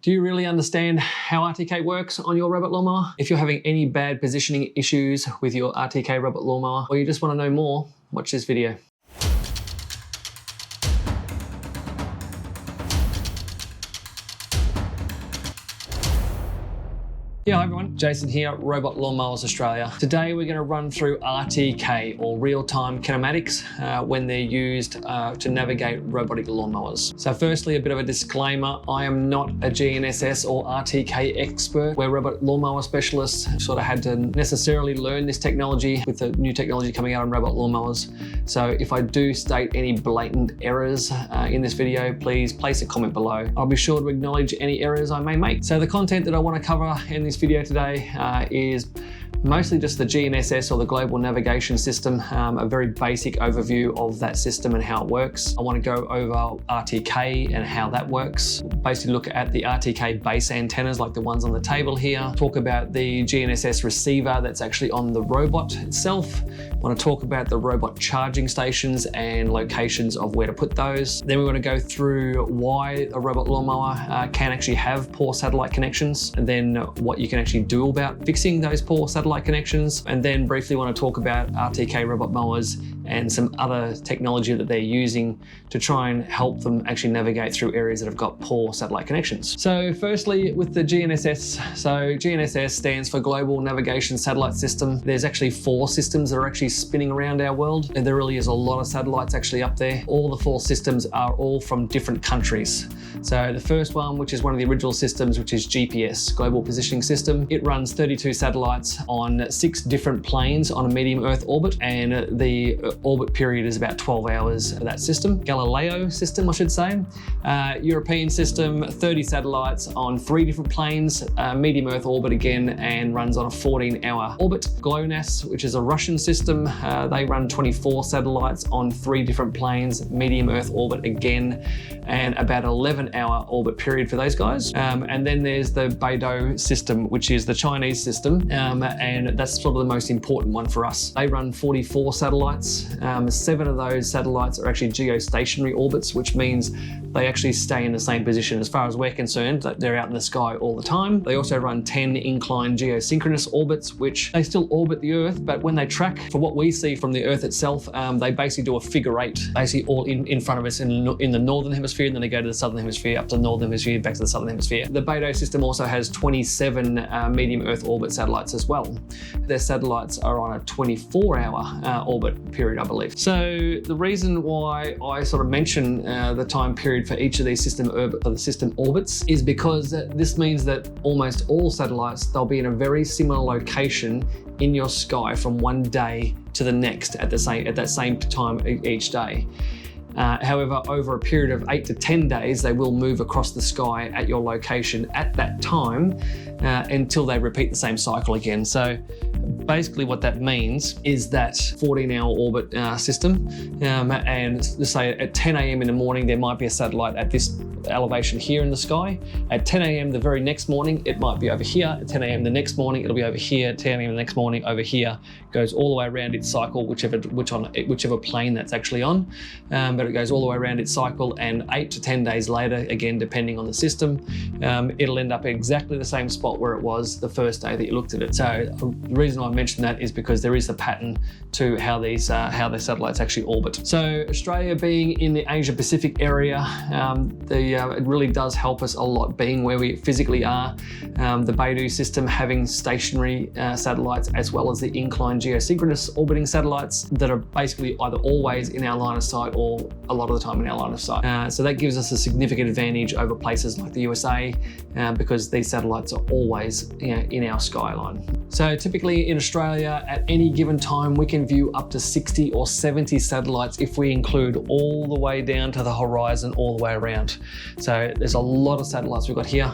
Do you really understand how RTK works on your robot lawnmower? If you're having any bad positioning issues with your RTK robot lawnmower, or you just want to know more, watch this video. Yeah, hi everyone, Jason here, Robot Lawnmowers Australia. Today we're going to run through RTK, or real-time kinematics, when they're used to navigate robotic lawnmowers. So firstly, a bit of a disclaimer, I am not a GNSS or RTK expert. We're robot lawnmower specialists, sort of had to necessarily learn this technology with the new technology coming out on robot lawnmowers. So if I do state any blatant errors in this video, please place a comment below. I'll be sure to acknowledge any errors I may make. So the content that I want to cover in this video today is mostly just the GNSS, or the Global Navigation System, a very basic overview of that system and how it works. I want to go over RTK and how that works. Basically look at the RTK base antennas like the ones on the table here. Talk about the GNSS receiver that's actually on the robot itself. I want to talk about the robot charging stations and locations of where to put those. Then we want to go through why a robot lawnmower can actually have poor satellite connections, and then what you can actually do about fixing those poor satellite connections, and then briefly want to talk about RTK Robot Mowers and some other technology that they're using to try and help them actually navigate through areas that have got poor satellite connections. So firstly, with the GNSS, so GNSS stands for Global Navigation Satellite System. There's actually 4 systems that are actually spinning around our world, and there really is a lot of satellites actually up there. All the 4 systems are all from different countries. So the first one, which is one of the original systems, which is GPS, Global Positioning System, it runs 32 satellites on 6 different planes on a medium Earth orbit, and the orbit period is about 12 hours for that system. Galileo system, I should say. European system, 30 satellites on 3 different planes, medium Earth orbit again, and runs on a 14-hour orbit. GLONASS, which is a Russian system, they run 24 satellites on 3 different planes, medium Earth orbit again, and about 11-hour orbit period for those guys. And then there's the Beidou system, which is the Chinese system, and that's sort of the most important one for us. They run 44 satellites. 7 of those satellites are actually geostationary orbits, which means they actually stay in the same position as far as we're concerned, that they're out in the sky all the time. They also run 10 inclined geosynchronous orbits, which they still orbit the Earth, but when they track for what we see from the Earth itself, they basically do a figure 8, basically all in front of us in the northern hemisphere, and then they go to the southern hemisphere, up to the northern hemisphere, back to the southern hemisphere. The Beidou system also has 27 medium Earth orbit satellites as well. Their satellites are on a 24-hour orbit period, I believe. So the reason why I sort of mention the time period for each of these system orbits is because this means that almost all satellites, they'll be in a very similar location in your sky from one day to the next at that same time each day. However, over a period of 8 to 10 days, they will move across the sky at your location at that time until they repeat the same cycle again. So basically what that means is that 14-hour orbit system, and let's say at 10 a.m. in the morning, there might be a satellite at this elevation here in the sky. At 10 a.m. the very next morning, it might be over here. At 10 a.m. the next morning, it'll be over here. At 10 a.m. the next morning, over here. Goes all the way around its cycle, whichever plane that's actually on. But it goes all the way around its cycle, and 8 to 10 days later, again, depending on the system, it'll end up at exactly the same spot where it was the first day that you looked at it. So the reason I mentioned that is because there is a pattern to how the satellites actually orbit. So Australia being in the Asia Pacific area, it really does help us a lot being where we physically are. The Beidou system having stationary satellites, as well as the inclined geosynchronous orbiting satellites that are basically either always in our line of sight or a lot of the time in our line of sight. So that gives us a significant advantage over places like the USA, because these satellites are always in our skyline. So typically in Australia, at any given time, we can view up to 60 or 70 satellites if we include all the way down to the horizon, all the way around. So there's a lot of satellites we've got here.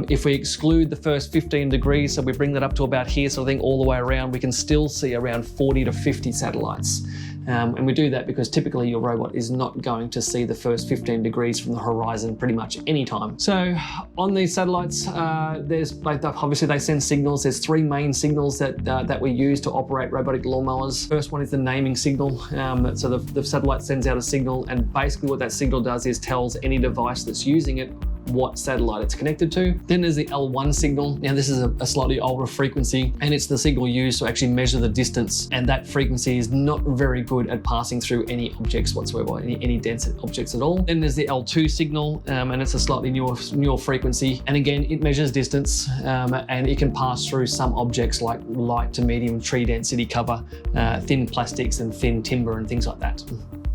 If we exclude the first 15 degrees, so we bring that up to about here, so I think all the way around, we can still see around 40 to 50 satellites. And we do that because typically your robot is not going to see the first 15 degrees from the horizon pretty much any time. So on these satellites, obviously they send signals. There's 3 main signals that we use to operate robotic lawnmowers. First one is the naming signal. So the satellite sends out a signal, and basically what that signal does is tells any device that's using it what satellite it's connected to. Then there's the L1 signal. Now this is a slightly older frequency, and it's the signal used to actually measure the distance, and that frequency is not very good at passing through any objects whatsoever, any dense objects at all. Then there's the L2 signal, and it's a slightly newer frequency, and again it measures distance, and it can pass through some objects like light to medium tree density cover, thin plastics and thin timber and things like that.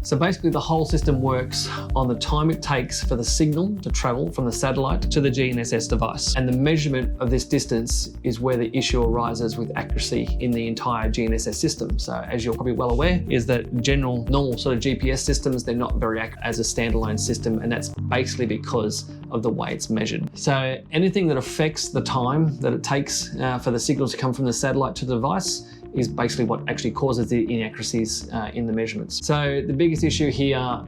So basically the whole system works on the time it takes for the signal to travel from the satellite to the GNSS device. And the measurement of this distance is where the issue arises with accuracy in the entire GNSS system. So as you're probably well aware, is that normal sort of GPS systems, they're not very accurate as a standalone system, and that's basically because of the way it's measured. So anything that affects the time that it takes for the signal to come from the satellite to the device is basically what actually causes the inaccuracies in the measurements. So the biggest issue here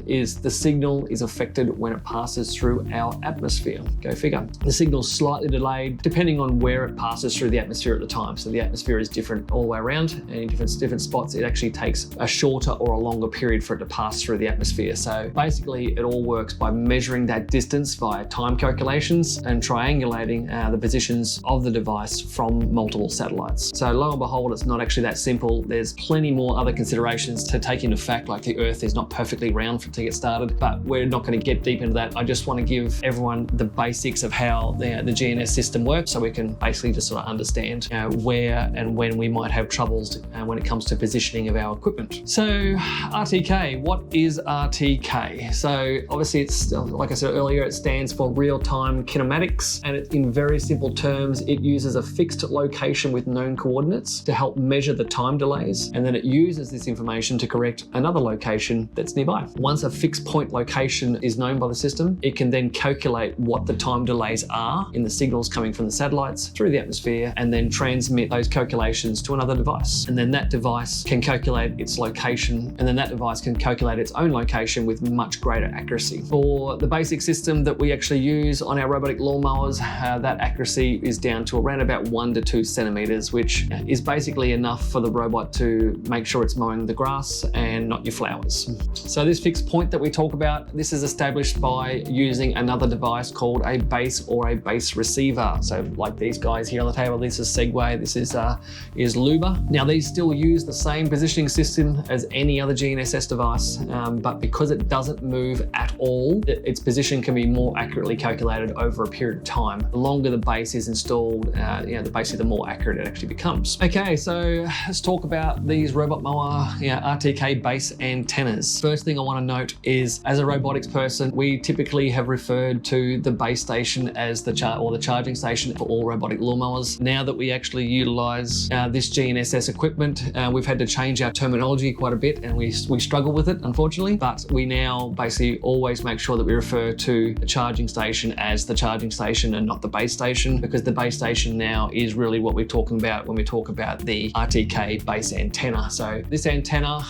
is the signal is affected when it passes through our atmosphere. Go figure. The signal's slightly delayed depending on where it passes through the atmosphere at the time. So the atmosphere is different all the way around, and in different spots it actually takes a shorter or a longer period for it to pass through the atmosphere. So basically it all works by measuring that distance via time calculations and triangulating the positions of the device from multiple satellites. So lo and behold, it's not actually that simple. There's plenty more other considerations to take into fact, like the Earth is not perfectly round to get started, but we're not going to get deep into that. I just want to give everyone the basics of how the GNSS system works, so we can basically just sort of understand where and when we might have troubles when it comes to positioning of our equipment. So RTK, what is RTK? So obviously it's, like I said earlier, it stands for real-time kinematics, and in very simple terms, it uses a fixed location with known coordinates to help measure the time delays, and then it uses this information to correct another location that's nearby. Once a fixed point location is known by the system, it can then calculate what the time delays are in the signals coming from the satellites through the atmosphere, and then transmit those calculations to another device. And then that device can calculate its location, and then that device can calculate its own location with much greater accuracy. For the basic system that we actually use on our robotic lawnmowers, that accuracy is down to around about 1 to 2 centimeters, which is basically enough for the robot to make sure it's mowing the grass and not your flowers. So this fixed point that we talk about, this is established by using another device called a base or a base receiver. So like these guys here on the table, this is Segway, this is Luba. Now these still use the same positioning system as any other GNSS device, but because it doesn't move at all, its position can be more accurately calculated over a period of time. The longer the base is installed, basically the more accurate it actually becomes. Okay, so let's talk about these robot mower RTK base antennas. First thing I want to note is, as a robotics person, we typically have referred to the base station as the charging station for all robotic lawnmowers. Now that we actually utilize this GNSS equipment, we've had to change our terminology quite a bit, and we struggle with it, unfortunately, but we now basically always make sure that we refer to the charging station as the charging station and not the base station, because the base station now is really what we're talking about when we talk about the RTK base antenna. So this antenna,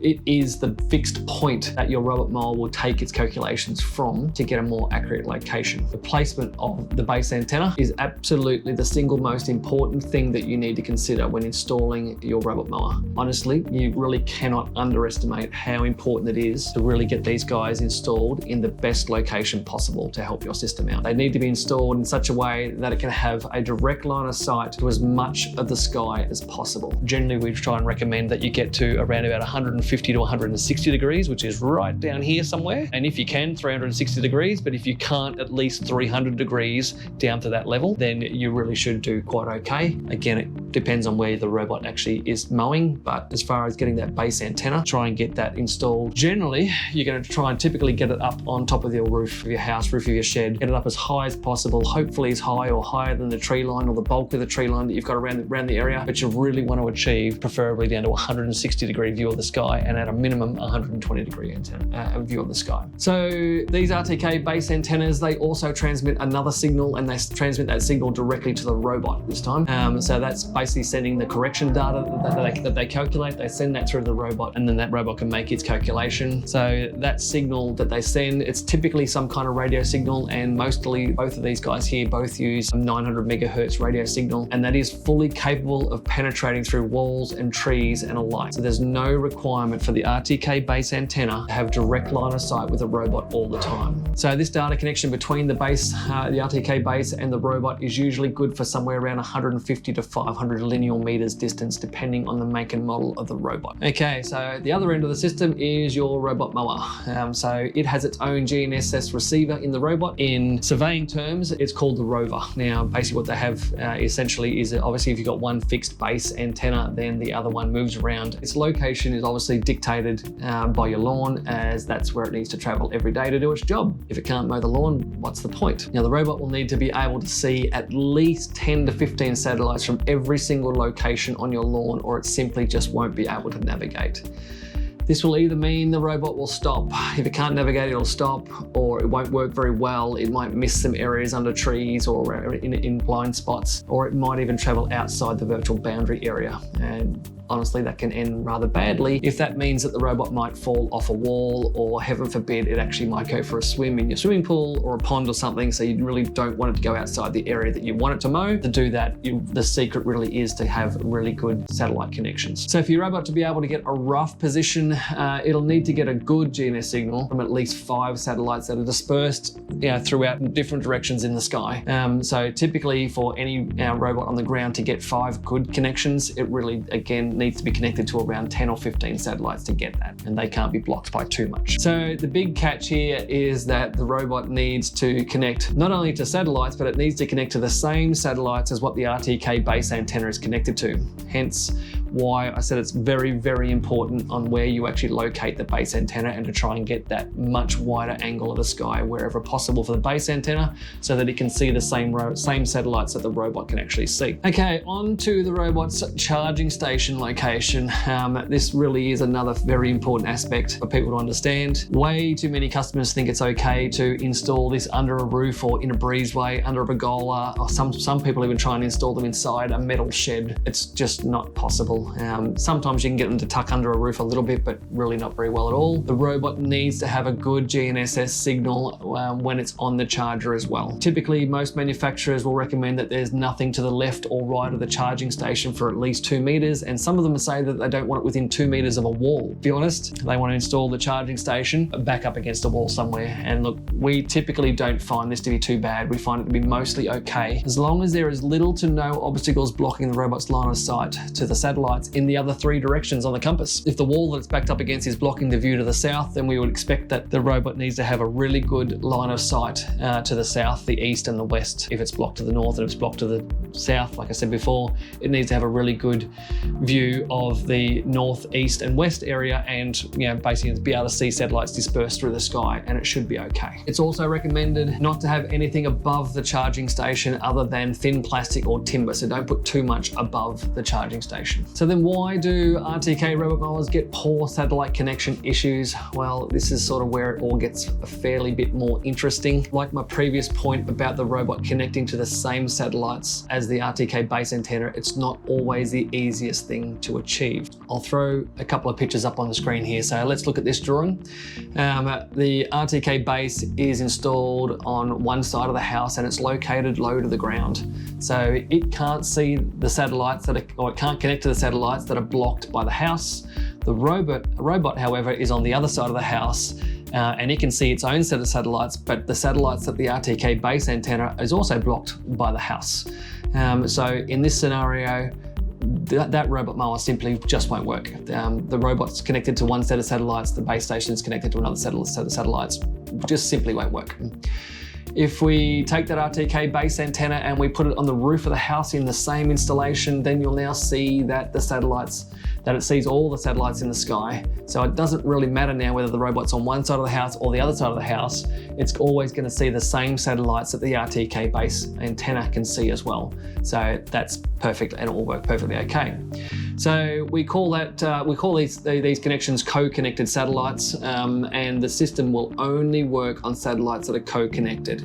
it is the fixed point that your robot mower will take its calculations from to get a more accurate location. The placement of the base antenna is absolutely the single most important thing that you need to consider when installing your robot mower. Honestly, you really cannot underestimate how important it is to really get these guys installed in the best location possible to help your system out. They need to be installed in such a way that it can have a direct line of sight to as much of the sky as possible. Generally, we try and recommend that you get to around about 150 to 160 degrees, which is right down here somewhere. And if you can, 360 degrees, but if you can't, at least 300 degrees down to that level, then you really should do quite okay. Again, it depends on where the robot actually is mowing, but as far as getting that base antenna, try and get that installed. Generally, you're going to try and typically get it up on top of your roof of your house, roof of your shed, get it up as high as possible, hopefully as high or higher than the tree line or the bulk of the tree line that you've got around the area, but you really want to achieve preferably down to 160 degree view of the sky, and at a minimum 120 degree antenna view of the sky. So these RTK base antennas, they also transmit another signal, and they transmit that signal directly to the robot this time. So that's basically sending the correction data that they calculate. They send that through to the robot, and then that robot can make its calculation. So that signal that they send, it's typically some kind of radio signal, and mostly both of these guys here both use a 900 megahertz radio signal, and that is fully capable of penetrating through walls and trees and alike. So there's no requirement for the RTK base antenna to have direct line of sight with a robot all the time. So this data connection between the base, the RTK base and the robot is usually good for somewhere around 150 to 500 linear meters distance, depending on the make and model of the robot. Okay, so the other end of the system is your robot mower. So it has its own GNSS receiver in the robot. In surveying terms, it's called the rover. Now, basically what they have essentially is obviously if you've got one fixed base antenna, then the other one moves around. Its location is obviously dictated by your lawn, as that's where it needs to travel every day to do its job. If it can't mow the lawn, what's the point? Now, the robot will need to be able to see at least 10 to 15 satellites from every single location on your lawn, or it simply just won't be able to navigate. This will either mean the robot will stop. If it can't navigate, it'll stop, or it won't work very well. It might miss some areas under trees or in blind spots, or it might even travel outside the virtual boundary area. And honestly, that can end rather badly if that means that the robot might fall off a wall, or heaven forbid, it actually might go for a swim in your swimming pool or a pond or something, so you really don't want it to go outside the area that you want it to mow. To do that, the secret really is to have really good satellite connections. So for your robot to be able to get a rough position, it'll need to get a good GNSS signal from at least 5 satellites that are dispersed throughout in different directions in the sky. So typically for any robot on the ground to get 5 good connections, it really, again, needs to be connected to around 10 or 15 satellites to get that, and they can't be blocked by too much. So the big catch here is that the robot needs to connect not only to satellites, but it needs to connect to the same satellites as what the RTK base antenna is connected to. Hence why I said it's very, very important on where you actually locate the base antenna, and to try and get that much wider angle of the sky wherever possible for the base antenna, so that it can see the same satellites that the robot can actually see. Okay, on to the robot's charging station location. This really is another very important aspect for people to understand. Way too many customers think it's okay to install this under a roof or in a breezeway, under a pergola, or some people even try and install them inside a metal shed. It's just not possible. Sometimes you can get them to tuck under a roof a little bit, but really not very well at all. The robot needs to have a good GNSS signal when it's on the charger as well. Typically, most manufacturers will recommend that there's nothing to the left or right of the charging station for at least 2 meters, and some of them say that they don't want it within 2 meters of a wall. To be honest, they want to install the charging station back up against a wall somewhere. And look, we typically don't find this to be too bad. We find it to be mostly okay, as long as there is little to no obstacles blocking the robot's line of sight to the satellites in the other 3 directions on the compass. If the wall that it's backed up against is blocking the view to the south, then we would expect that the robot needs to have a really good line of sight to the south, the east and the west. If it's blocked to the north and if it's blocked to the south, like I said before, it needs to have a really good view of the north, east and west area, and basically be able to see satellites dispersed through the sky, and it should be okay. It's also recommended not to have anything above the charging station other than thin plastic or timber, so don't put too much above the charging station. So then why do RTK Robot Mowers get poor satellite connection issues? Well, this is sort of where it all gets a fairly bit more interesting. Like my previous point about the robot connecting to the same satellites as the RTK base antenna, it's not always the easiest thing to achieve. I'll throw a couple of pictures up on the screen here. So let's look at this drawing. The RTK base is installed on one side of the house, and it's located low to the ground. So it can't see the satellites it can't connect to the satellites that are blocked by the house. The robot, however, is on the other side of the house, and it can see its own set of satellites, but the satellites that the RTK base antenna is also blocked by the house. So in this scenario, that robot mower simply just won't work. The robot's connected to one set of satellites, the base station is connected to another set of satellites, just simply won't work. If we take that RTK base antenna and we put it on the roof of the house in the same installation, then you'll now see that it sees all the satellites in the sky. So it doesn't really matter now whether the robot's on one side of the house or the other side of the house. It's always going to see the same satellites that the RTK base antenna can see as well. So that's perfect, and it will work perfectly okay. So we call these connections co-connected satellites, and the system will only work on satellites that are co-connected.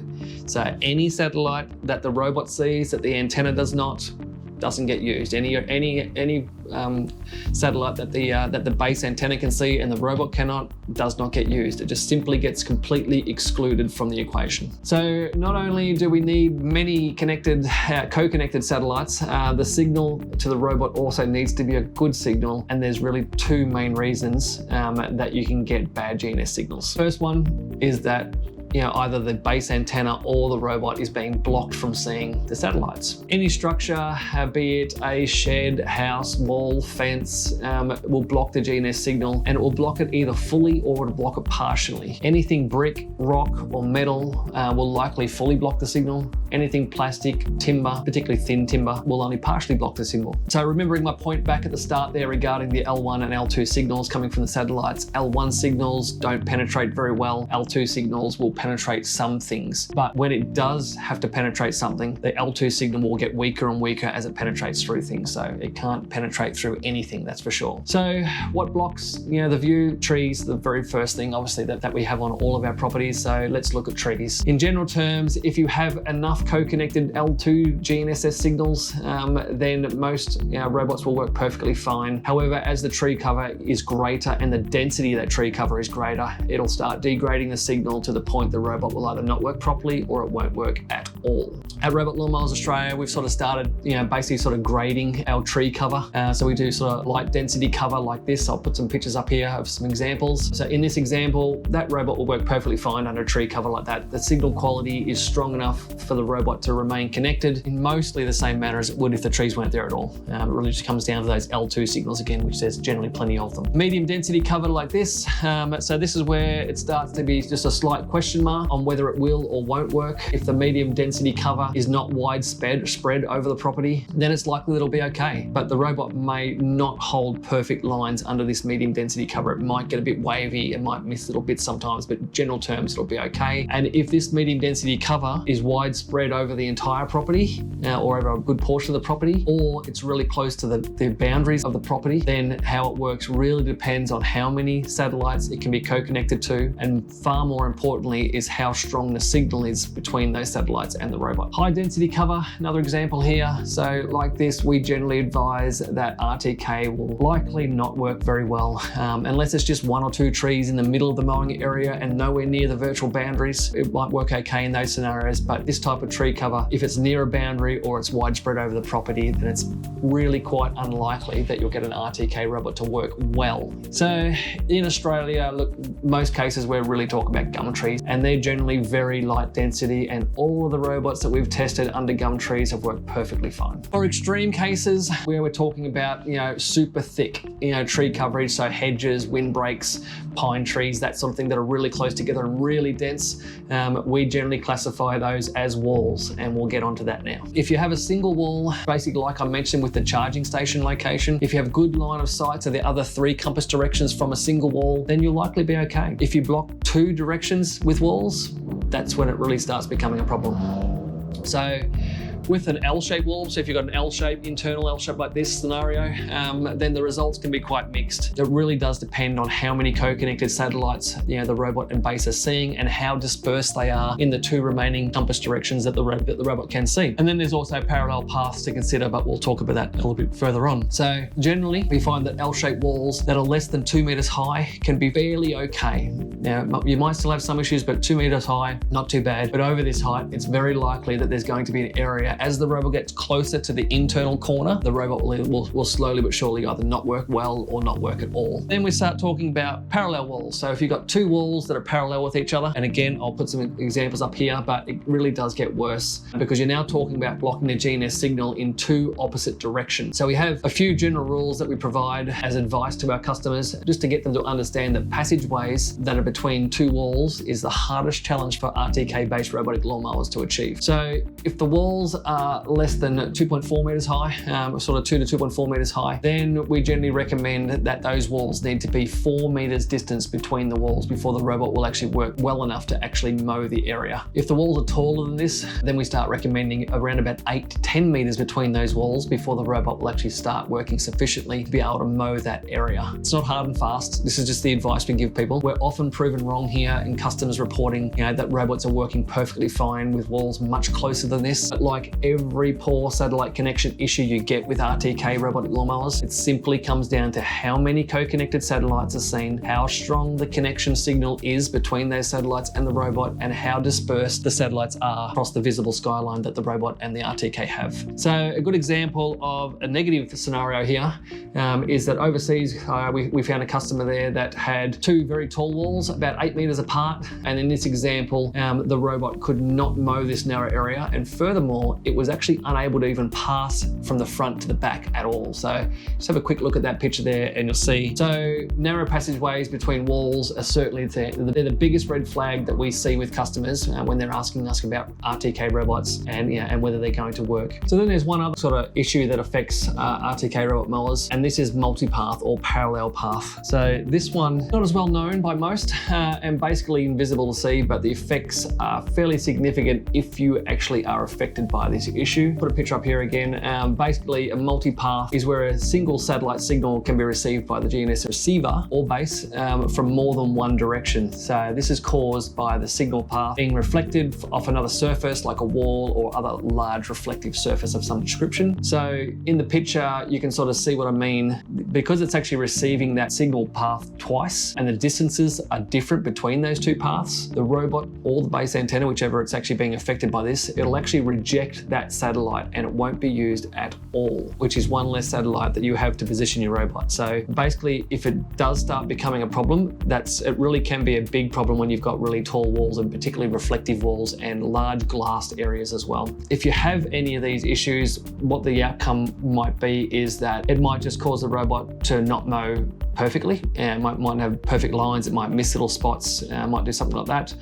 So any satellite that the robot sees that the antenna does not, doesn't get used. Any satellite that the base antenna can see and the robot cannot does not get used. It just simply gets completely excluded from the equation. So not only do we need many co-connected satellites, the signal to the robot also needs to be a good signal, and there's really two main reasons that you can get bad GNSS signals. First one is that either the base antenna or the robot is being blocked from seeing the satellites. Any structure, be it a shed, house, wall, fence, will block the GNSS signal, and it will block it either fully or it'll block it partially. Anything brick, rock, or metal will likely fully block the signal. Anything plastic, timber, particularly thin timber, will only partially block the signal. So remembering my point back at the start there regarding the L1 and L2 signals coming from the satellites, L1 signals don't penetrate very well. L2 signals will penetrate some things, but when it does have to penetrate something, the L2 signal will get weaker and weaker as it penetrates through things. So it can't penetrate through anything, that's for sure. So what blocks the view? Trees, the very first thing obviously that we have on all of our properties. So let's look at trees. In general terms, if you have enough co-connected L2 GNSS signals, then most robots will work perfectly fine. However, as the tree cover is greater and the density of that tree cover is greater, it'll start degrading the signal to the point the robot will either not work properly or it won't work at all. At Robot Lawn Mowers Australia, we've sort of started, basically sort of grading our tree cover. So we do sort of light density cover like this. I'll put some pictures up here of some examples. So in this example, that robot will work perfectly fine under a tree cover like that. The signal quality is strong enough for the robot to remain connected in mostly the same manner as it would if the trees weren't there at all. It really just comes down to those L2 signals again, which there's generally plenty of them. Medium density cover like this. So this is where it starts to be just a slight question mark on whether it will or won't work. If the medium density cover is not widespread over the property, then it's likely it'll be okay. But the robot may not hold perfect lines under this medium density cover. It might get a bit wavy, it might miss little bits sometimes, but in general terms, it'll be okay. And if this medium density cover is widespread over the entire property, or over a good portion of the property, or it's really close to the boundaries of the property, then how it works really depends on how many satellites it can be co-connected to, and far more importantly is how strong the signal is between those satellites and the robot. High density cover, another example here. So like this, we generally advise that RTK will likely not work very well unless it's just one or two trees in the middle of the mowing area and nowhere near the virtual boundaries. It might work okay in those scenarios, but this type of tree cover, if it's near a boundary or it's widespread over the property, then it's really quite unlikely that you'll get an RTK robot to work well. So in Australia, look, most cases we're really talking about gum trees, and they're generally very light density, and all of the robots that we've tested under gum trees have worked perfectly fine. For extreme cases where we're talking about super thick tree coverage, so hedges, windbreaks, pine trees, that sort of thing that are really close together and really dense, we generally classify those as walls, and we'll get onto that now. If you have a single wall, basically like I mentioned with the charging station location, if you have good line of sight to the other three compass directions from a single wall, then you'll likely be okay. If you block two directions with walls, that's when it really starts becoming a problem. So with an L-shaped wall, so if you've got an L-shape, internal L-shape like this scenario, then the results can be quite mixed. It really does depend on how many co-connected satellites the robot and base are seeing and how dispersed they are in the two remaining compass directions that the robot can see. And then there's also parallel paths to consider, but we'll talk about that a little bit further on. So generally, we find that L-shaped walls that are less than 2 meters high can be fairly okay. Now, you might still have some issues, but 2 meters high, not too bad. But over this height, it's very likely that there's going to be an area. As the robot gets closer to the internal corner, the robot will slowly but surely either not work well or not work at all. Then we start talking about parallel walls. So if you've got two walls that are parallel with each other, and again, I'll put some examples up here, but it really does get worse because you're now talking about blocking the GNSS signal in two opposite directions. So we have a few general rules that we provide as advice to our customers, just to get them to understand that passageways that are between two walls is the hardest challenge for RTK-based robotic lawnmowers to achieve. So if the walls are less than 2.4 meters high, sort of 2 to 2.4 meters high, then we generally recommend that those walls need to be 4 meters distance between the walls before the robot will actually work well enough to actually mow the area. If the walls are taller than this, then we start recommending around about 8 to 10 meters between those walls before the robot will actually start working sufficiently to be able to mow that area. It's not hard and fast. This is just the advice we give people. We're often proven wrong here in customers reporting that robots are working perfectly fine with walls much closer than this. But like like every poor satellite connection issue you get with RTK robotic lawnmowers, it simply comes down to how many co-connected satellites are seen, how strong the connection signal is between those satellites and the robot, and how dispersed the satellites are across the visible skyline that the robot and the RTK have. So a good example of a negative scenario here is that overseas we found a customer there that had two very tall walls about 8 meters apart, and in this example the robot could not mow this narrow area, and furthermore it was actually unable to even pass from the front to the back at all. So just have a quick look at that picture there and you'll see. So narrow passageways between walls are certainly they're the biggest red flag that we see with customers when they're asking us about RTK robots and whether they're going to work. So then there's one other sort of issue that affects RTK robot mowers, and this is multipath or parallel path. So this one, not as well known by most and basically invisible to see, but the effects are fairly significant if you actually are affected by this issue. Put a picture up here again. Basically a multipath is where a single satellite signal can be received by the GNSS receiver or base from more than one direction. So this is caused by the signal path being reflected off another surface like a wall or other large reflective surface of some description. So in the picture you can sort of see what I mean. Because it's actually receiving that signal path twice and the distances are different between those two paths, the robot or the base antenna, whichever it's actually being affected by this, it'll actually reject that satellite and it won't be used at all, which is one less satellite that you have to position your robot. So basically, if it does start becoming a problem, it really can be a big problem when you've got really tall walls and particularly reflective walls and large glassed areas as well. If you have any of these issues, what the outcome might be is that it might just cause the robot to not mow perfectly, and it might have perfect lines, it might miss little spots, might do something like that,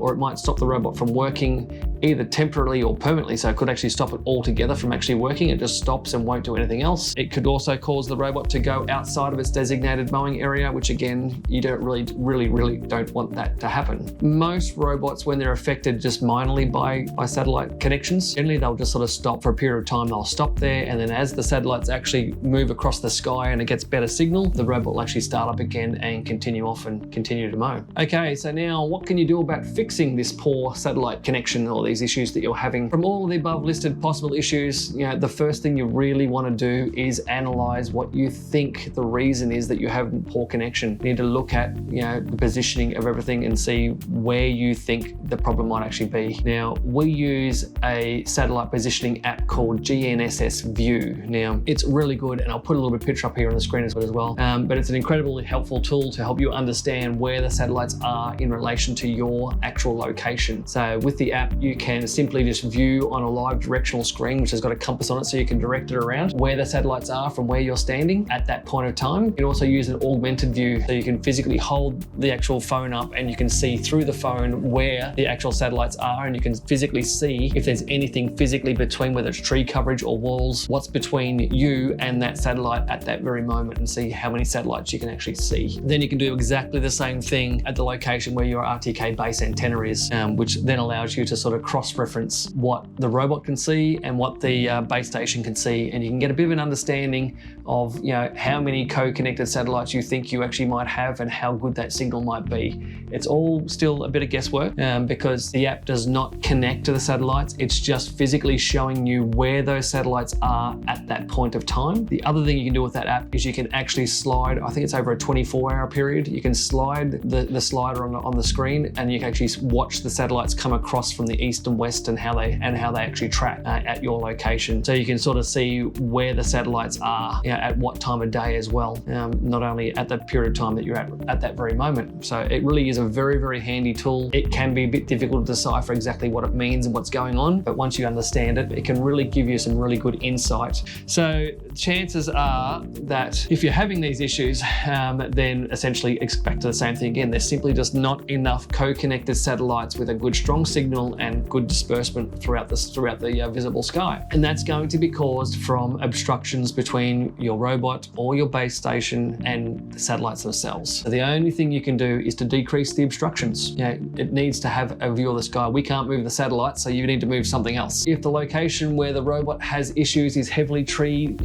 or it might stop the robot from working either temporarily or permanently, so it could actually stop it altogether from actually working. It just stops and won't do anything else. It could also cause the robot to go outside of its designated mowing area, which again, you don't really don't want that to happen. Most robots, when they're affected just minorly by satellite connections, generally they'll just sort of stop for a period of time. They'll stop there, and then as the satellites actually move across the sky and it gets better signal, the robot will actually start up again and continue off and continue to mow. Okay, so now what can you do about fixing this poor satellite connection or these issues that you're having? From all of the above listed possible issues, the first thing you really want to do is analyze what you think the reason is that you have poor connection. You need to look at the positioning of everything and see where you think the problem might actually be. Now, we use a satellite positioning app called GNSS View. Now, it's really good, and I'll put a little bit of picture up here on the screen as well. But it's an incredibly helpful tool to help you understand where the satellites are in relation to your actual location. So with the app, you can simply just view on a live directional screen, which has got a compass on it, so you can direct it around where the satellites are from where you're standing at that point of time. You can also use an augmented view, so you can physically hold the actual phone up and you can see through the phone where the actual satellites are, and you can physically see if there's anything physically between, whether it's tree coverage or walls, what's between you and that satellite at that very moment, and see how many satellites you can actually see. Then you can do exactly the same thing at the location where your RTK base antenna is, which then allows you to sort of cross-reference what the robot can see and what the base station can see, and you can get a bit of an understanding of how many co-connected satellites you think you actually might have and how good that signal might be. It's all still a bit of guesswork because the app does not connect to the satellites. It's just physically showing you where those satellites are at that point of time. The other thing you can do with that app is you can actually slide, I think it's over a 24-hour period, you can slide the slider on the screen, and you can actually watch the satellites come across from the east and west and how they actually track at your location. So you can sort of see where the satellites are at what time of day as well, not only at the period of time that you're at that very moment. So it really is a very, very handy tool. It can be a bit difficult to decipher exactly what it means and what's going on, but once you understand it, it can really give you some really good insight. So chances are that if you're having these issues, then essentially expect the same thing again. There's simply just not enough co-connected satellites with a good strong signal and good disbursement throughout the visible sky. And that's going to be caused from obstructions between your robot or your base station and the satellites themselves. So the only thing you can do is to decrease the obstructions. It needs to have a view of the sky. We can't move the satellites, so you need to move something else. If the location where the robot has issues is heavy tree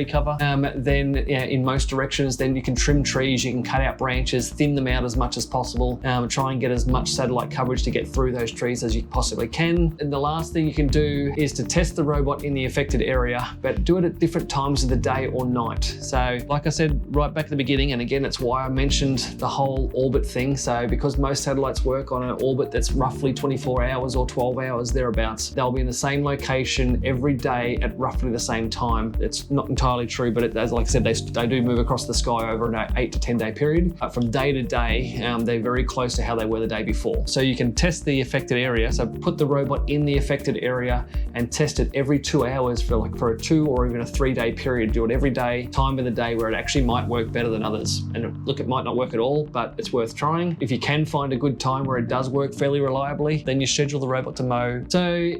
cover, then in most most directions, then you can trim trees, you can cut out branches, thin them out as much as possible, try and get as much satellite coverage to get through those trees as you possibly can. And the last thing you can do is to test the robot in the affected area, but do it at different times of the day or night. So like I said right back at the beginning, and again, that's why I mentioned the whole orbit thing. So because most satellites work on an orbit that's roughly 24 hours or 12 hours thereabouts, they'll be in the same location every day at roughly the same time. It's not entirely true, but as like I said, they do move across the sky over an 8 to 10 day period. From day to day, they're very close to how they were the day before. So you can test the affected area. So put the robot in the affected area and test it every 2 hours for a 2 or even a 3 day period. Do it every day, time of the day where it actually might work better than others. And look, it might not work at all, but it's worth trying. If you can find a good time where it does work fairly reliably, then you schedule the robot to mow. So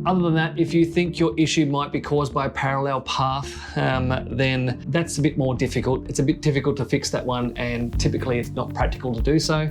other than that, if you think your issue might be caused by a parallel path, then that's a bit more difficult. It's a bit difficult to fix that one, and typically it's not practical to do so.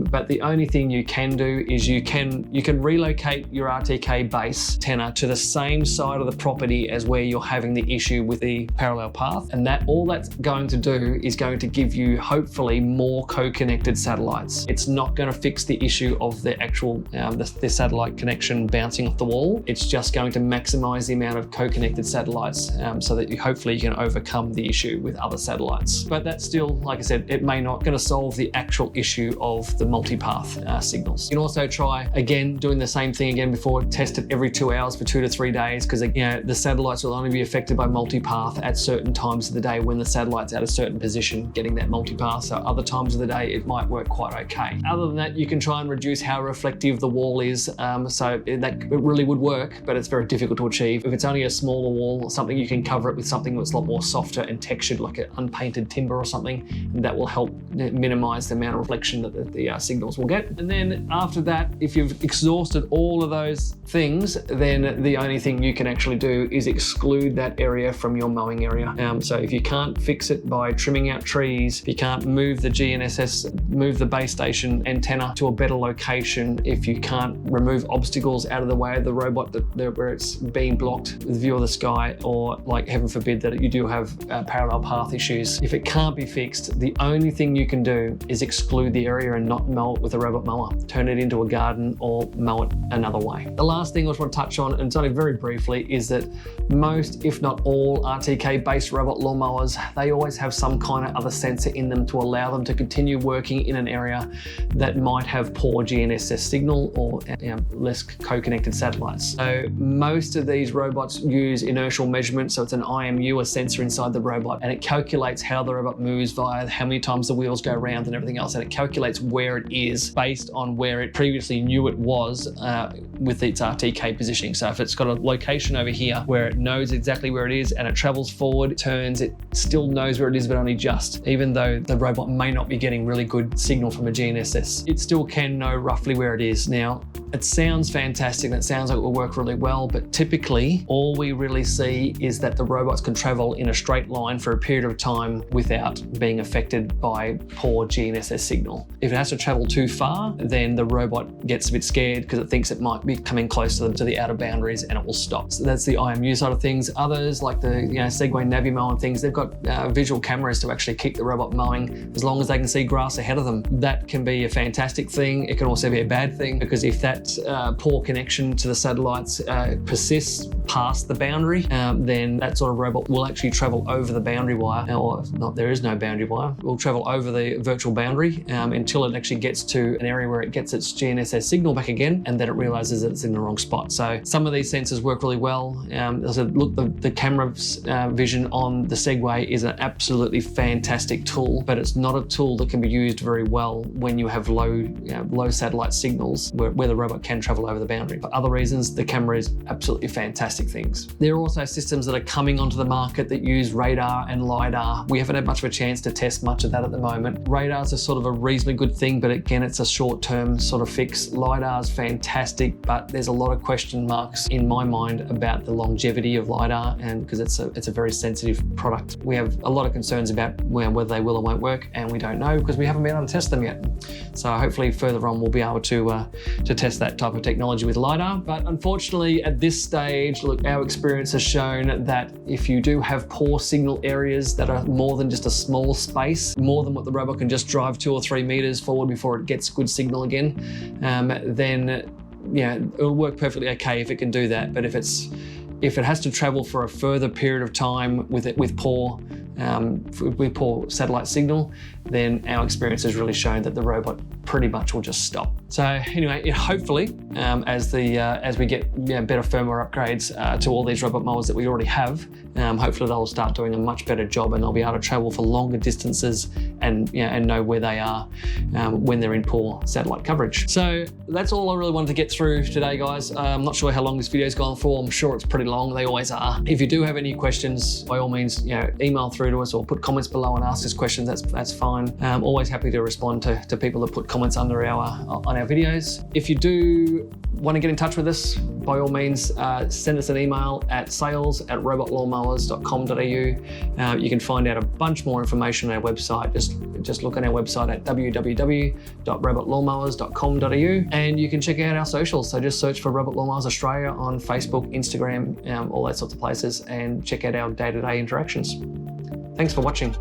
But the only thing you can do is you can relocate your RTK base antenna to the same side of the property as where you're having the issue with the parallel path. And that all that's going to do is going to give you hopefully more co-connected satellites. It's not going to fix the issue of the actual the satellite connection bouncing off the wall. It's just going to maximize the amount of co-connected satellites so that hopefully you can overcome the issue with other satellites. But that's still, like I said, it may not going to solve the actual issue of the multipath signals. You can also try, again, doing the same thing again before, test it every 2 hours for 2 to 3 days, because the satellites will only be affected by multipath at certain times of the day when the satellite's at a certain position getting that multipath. So other times of the day, it might work quite okay. Other than that, you can try and reduce how reflective the wall is. So that it really would work, but it's very difficult to achieve. If it's only a smaller wall or something, you can cover it with something that's a lot more softer and textured, like an unpainted timber or something, and that will help minimize the amount of reflection that the signals will get. And then after that, if you've exhausted all of those things, then the only thing you can actually do is exclude that area from your mowing area. So if you can't fix it by trimming out trees, if you can't move the GNSS, move the base station antenna to a better location, if you can't remove obstacles out of the way of the robot where it's being blocked with view of the sky, or like heaven forbid that you do have parallel path issues, if it can't be fixed, the only thing you can do is exclude the area and not mow it with a robot mower. Turn it into a garden or mow it another way. The last thing I just want to touch on, and it's only very briefly, is that most, if not all, RTK based robot lawnmowers, they always have some kind of other sensor in them to allow them to continue working in an area that might have poor GNSS signal or less co-connected satellites. So most of these robots use inertial measurement, so it's an IMU, a sensor inside the robot, and it calculates how the robot moves via how many times the wheels go around and everything else, and it calculates where it is based on where it previously knew it was with its RTK positioning. So if it's got a location over here where it knows exactly where it is and it travels forward, turns, it still knows where it is, but only just. Even though the robot may not be getting really good signal from a GNSS, it still can know roughly where it is. Now, it sounds fantastic, and it sounds like it will work really well, but typically all we really see is that the robots can travel in a straight line for a period of time without being affected by poor GNSS signal. If it has to travel too far, then the robot gets a bit scared because it thinks it might be coming close to the outer boundaries, and it will stop. So that's the IMU side of things. Others, like the Segway Navimow and things, they've got visual cameras to actually keep the robot mowing as long as they can see grass ahead of them. That can be a fantastic thing. It can also be a bad thing, because if that poor connection to the satellites persists past the boundary, then that sort of robot will actually travel over the boundary wire, or not, there is no boundary wire, will travel over the virtual boundary until it actually gets to an area where it gets its GNSS signal back again, and then it realizes that it's in the wrong spot. So some of these sensors work really well. So look, the camera's vision on the Segway is an absolutely fantastic tool, but it's not a tool that can be used very well when you have low satellite signals where the robot can travel over the boundary. For other reasons, the camera is absolutely fantastic things. There are also systems that are coming onto the market that use radar and LiDAR. We haven't had much of a chance to test much of that at the moment. Radar's a sort of a reasonably good thing, but again, it's a short-term sort of fix. LiDAR's fantastic, but there's a lot of question marks in my mind about the longevity of LiDAR, and because it's a very sensitive product. We have a lot of concerns about whether they will or won't work, and we don't know because we haven't been able to test them yet. So hopefully further on we'll be able to test that type of technology with LiDAR. But unfortunately, unfortunately, at this stage, look, our experience has shown that if you do have poor signal areas that are more than just a small space, more than what the robot can just drive 2 or 3 meters forward before it gets good signal again, then yeah, it'll work perfectly okay if it can do that. But if it has to travel for a further period of time with poor satellite signal, then our experience has really shown that the robot pretty much will just stop. So anyway, hopefully, as we get better firmware upgrades to all these robot mowers that we already have, hopefully they'll start doing a much better job, and they'll be able to travel for longer distances and know where they are when they're in poor satellite coverage. So that's all I really wanted to get through today, guys. I'm not sure how long this video's gone for. I'm sure it's pretty long. They always are. If you do have any questions, by all means, email through to us or put comments below and ask us questions. That's fine. Always happy to respond to people that put comments under on our videos. If you do want to get in touch with us, by all means, send us an email at sales@robotlawnmowers.com.au. You can find out a bunch more information on our website. Just look on our website at www.robotlawnmowers.com.au, and you can check out our socials. So just search for Robot Lawnmowers Australia on Facebook, Instagram, all that sorts of places, and check out our day-to-day interactions. Thanks for watching.